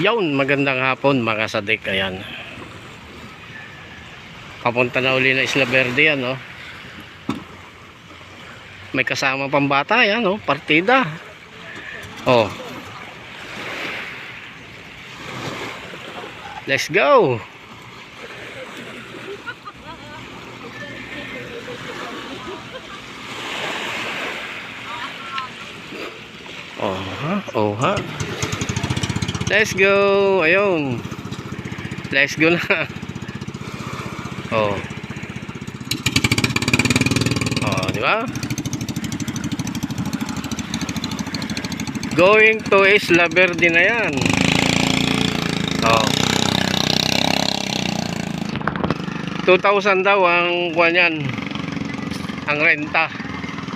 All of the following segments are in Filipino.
Yawn, magandang hapon mga sadik. Ayan, papunta na uli na Isla Verde yan, no? May kasama pang bata yan, no? Partida. Oh, let's go. Oh ha, oh ha. Let's go. Ayun, let's go na. Oh, oh, di ba? Going to Isla Verde na yan. Oh, 2,000 daw ang kuha niyan, ang renta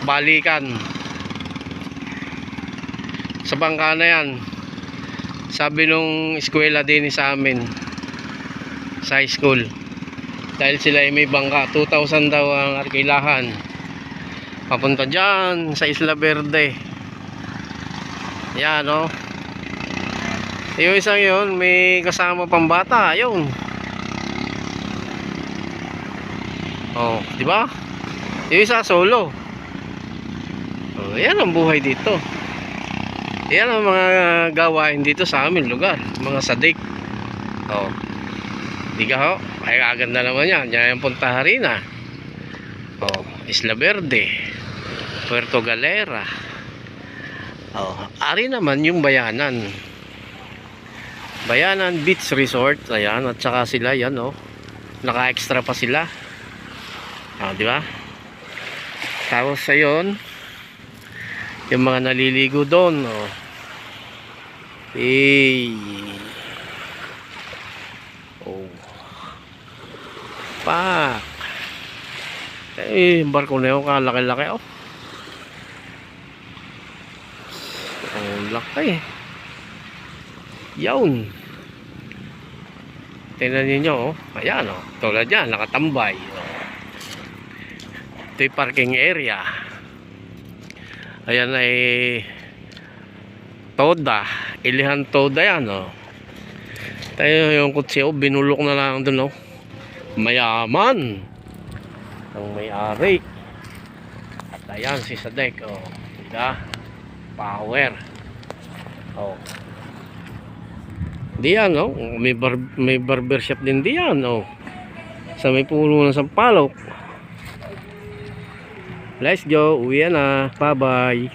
balikan sa bangka na yan. Sabi nung eskwela din sa amin sa high school, dahil sila ay may bangka, 2,000 daw ang arkilahan papunta dyan sa Isla Verde. Yan, no? Yung isang yun may kasama pang bata. Ayun, oh, di ba? Yung isa solo. Oh, yan ang buhay dito. Yan ang mga gawain dito sa amin lugar, mga sadik. Oh, di ka ho? Ay kaganda naman yan. Yan yung Punta Harina. Oh, Isla Verde, Puerto Galera. Oh, ari naman yung Bayanan. Bayanan Beach Resort. Ayan, at saka sila yan, oh. Naka-extra pa sila. Ah, di ba? Tapos ayun, yung mga naliligo doon, oh. Oh. Pak. Barko na yun, kalaki-laki, oh. Oh, laki. Yawn. Tingnan niyo, oh. Ayan, oh. Tulad yan, nakatambay. Oh. Ito yung parking area. Ayan ay Toda, Ilihan Toda yan, oh. Tayo yung kutsi, oh, binulok na lang dun, oh. Mayaman ang may-ari. At ayan si Sadek, oh. Diba? Power. Oh. Diyan, oh. May barbershop din diyan, oh. Sa may puno ng Sampalok. Let's go. Uwi na. Bye bye.